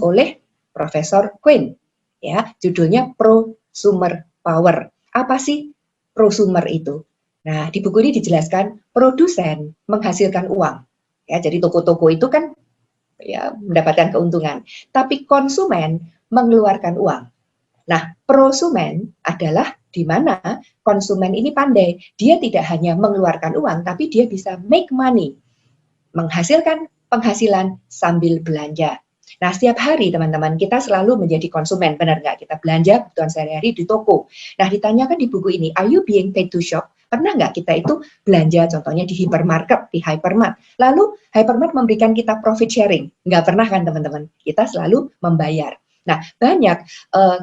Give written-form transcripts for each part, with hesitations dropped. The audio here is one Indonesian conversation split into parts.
oleh Profesor Quinn, ya, judulnya Prosumer Power. Apa sih prosumer itu? Nah, di buku ini dijelaskan produsen menghasilkan uang, ya, jadi toko-toko itu kan ya mendapatkan keuntungan, tapi konsumen mengeluarkan uang. Nah, prosumen adalah di mana konsumen ini pandai, dia tidak hanya mengeluarkan uang, tapi dia bisa make money, menghasilkan penghasilan sambil belanja. Nah, setiap hari teman-teman kita selalu menjadi konsumen, benar nggak? Kita belanja kebutuhan sehari-hari di toko. Nah, ditanyakan di buku ini, are you being paid to shop? Pernah nggak kita itu belanja contohnya di hypermarket, di hypermart. Lalu hypermart memberikan kita profit sharing. Nggak pernah kan teman-teman? Kita selalu membayar. Nah, banyak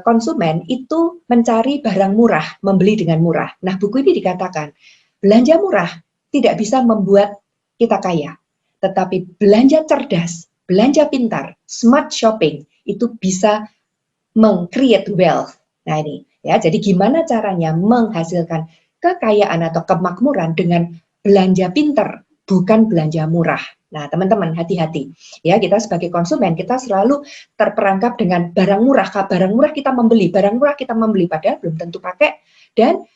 konsumen itu mencari barang murah, membeli dengan murah. Nah, buku ini dikatakan, belanja murah tidak bisa membuat kita kaya. Tetapi belanja cerdas, belanja pintar, smart shopping, itu bisa meng-create wealth. Nah ini, ya, jadi gimana caranya menghasilkan kekayaan atau kemakmuran dengan belanja pintar, bukan belanja murah. Nah, teman-teman hati-hati. Ya, kita sebagai konsumen, kita selalu terperangkap dengan barang murah. Barang murah kita membeli, padahal belum tentu pakai. Dan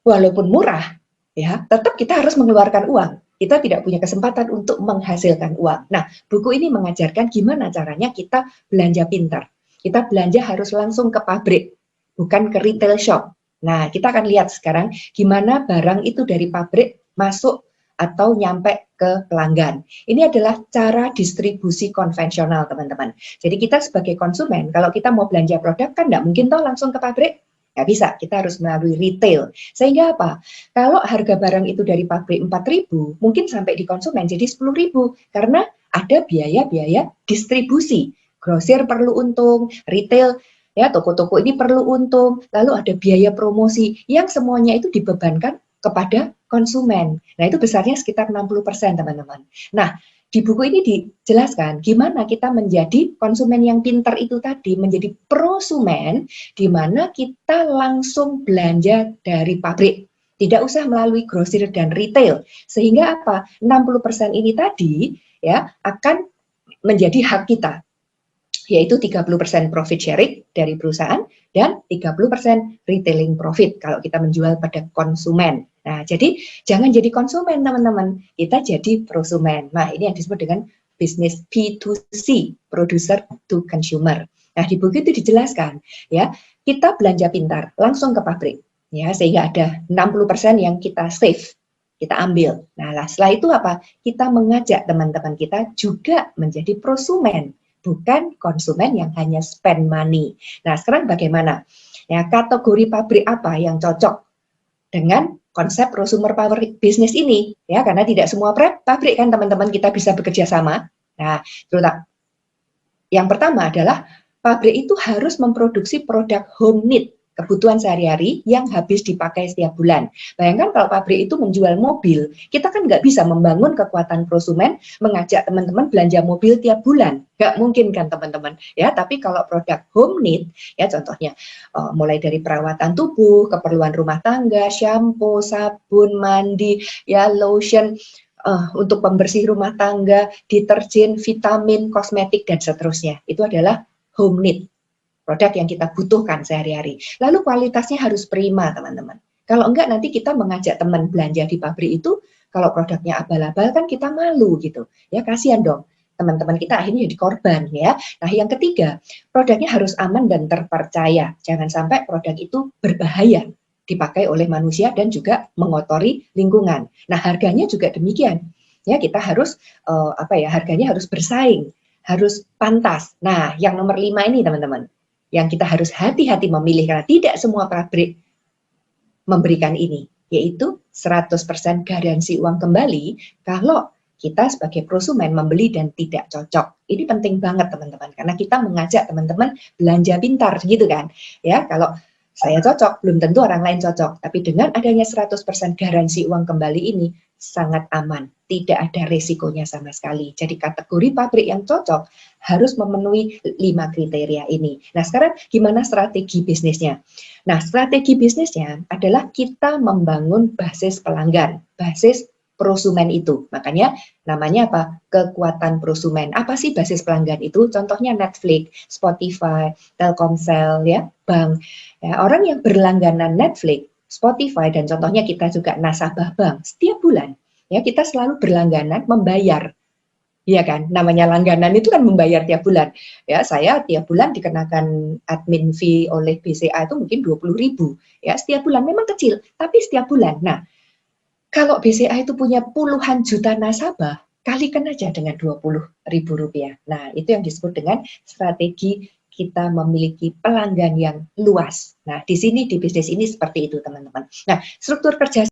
walaupun murah, ya, tetap kita harus mengeluarkan uang. Kita tidak punya kesempatan untuk menghasilkan uang. Nah, buku ini mengajarkan gimana caranya kita belanja pintar. Kita belanja harus langsung ke pabrik, bukan ke retail shop. Nah, kita akan lihat sekarang gimana barang itu dari pabrik masuk atau nyampe ke pelanggan. Ini adalah cara distribusi konvensional, teman-teman. Jadi kita sebagai konsumen, kalau kita mau belanja produk kan nggak mungkin toh langsung ke pabrik. Nggak bisa, kita harus melalui retail. Sehingga apa? Kalau harga barang itu dari pabrik 4.000, mungkin sampai di konsumen jadi 10.000. Karena ada biaya-biaya distribusi. Grosir perlu untung, retail, ya toko-toko ini perlu untung, lalu ada biaya promosi, yang semuanya itu dibebankan kepada konsumen. Nah, itu besarnya sekitar 60%, teman-teman. Nah, di buku ini dijelaskan gimana kita menjadi konsumen yang pintar itu tadi, menjadi prosumen, di mana kita langsung belanja dari pabrik. Tidak usah melalui grosir dan retail. Sehingga apa? 60% ini tadi ya akan menjadi hak kita, yaitu 30% profit sharing dari perusahaan dan 30% retailing profit kalau kita menjual pada konsumen. Nah, jadi jangan jadi konsumen, teman-teman. Kita jadi prosumen. Nah, ini yang disebut dengan bisnis P2C, producer to consumer. Nah, di buku itu dijelaskan, ya, kita belanja pintar, langsung ke pabrik, ya, sehingga ada 60% yang kita save, kita ambil. Nah, setelah itu apa? Kita mengajak teman-teman kita juga menjadi prosumen, bukan konsumen yang hanya spend money. Nah, sekarang bagaimana? Ya, kategori pabrik apa yang cocok dengan konsep prosumer power business ini? Ya, karena tidak semua pabrik kan teman-teman kita bisa bekerja sama. Nah, terutama yang pertama adalah pabrik itu harus memproduksi produk home need, kebutuhan sehari-hari yang habis dipakai setiap bulan. Bayangkan kalau pabrik itu menjual mobil, kita kan nggak bisa membangun kekuatan prosumen, mengajak teman-teman belanja mobil tiap bulan. Nggak mungkin kan teman-teman. Ya, tapi kalau produk home need, ya contohnya mulai dari perawatan tubuh, keperluan rumah tangga, shampoo, sabun, mandi, ya lotion, untuk pembersih rumah tangga, deterjen, vitamin, kosmetik, dan seterusnya. Itu adalah home need. Produk yang kita butuhkan sehari-hari. Lalu kualitasnya harus prima, teman-teman. Kalau enggak, nanti kita mengajak teman belanja di pabrik itu, kalau produknya abal-abal kan kita malu gitu. Ya, kasihan dong. Teman-teman kita akhirnya jadi korban, ya. Nah, yang ketiga, produknya harus aman dan terpercaya. Jangan sampai produk itu berbahaya dipakai oleh manusia dan juga mengotori lingkungan. Nah, harganya juga demikian. Ya, kita harus harganya harus bersaing, harus pantas. Nah, yang nomor 5 ini, teman-teman, yang kita harus hati-hati memilih karena tidak semua pabrik memberikan ini, yaitu 100% garansi uang kembali kalau kita sebagai prosumen membeli dan tidak cocok. Ini penting banget, teman-teman, karena kita mengajak teman-teman belanja pintar gitu kan. Ya, kalau saya cocok, belum tentu orang lain cocok. Tapi dengan adanya 100% garansi uang kembali ini sangat aman, tidak ada resikonya sama sekali. Jadi kategori pabrik yang cocok harus memenuhi 5 kriteria ini. Nah, sekarang gimana strategi bisnisnya? Nah, strategi bisnisnya adalah kita membangun basis pelanggan, basis prosumen itu. Makanya namanya apa? Kekuatan prosumen. Apa sih basis pelanggan itu? Contohnya Netflix, Spotify, Telkomsel, ya, bank. Ya, orang yang berlangganan Netflix, Spotify, dan contohnya kita juga nasabah bank, setiap bulan ya kita selalu berlangganan membayar. Iya kan, namanya langganan itu kan membayar tiap bulan. Ya, saya tiap bulan dikenakan admin fee oleh BCA itu mungkin 20.000 ya setiap bulan. Memang kecil, tapi setiap bulan. Nah, kalau BCA itu punya puluhan juta nasabah, kalikan aja dengan 20.000 rupiah. Nah, itu yang disebut dengan strategi kita memiliki pelanggan yang luas. Nah, di sini di bisnis ini seperti itu, teman-teman. Nah, struktur kerja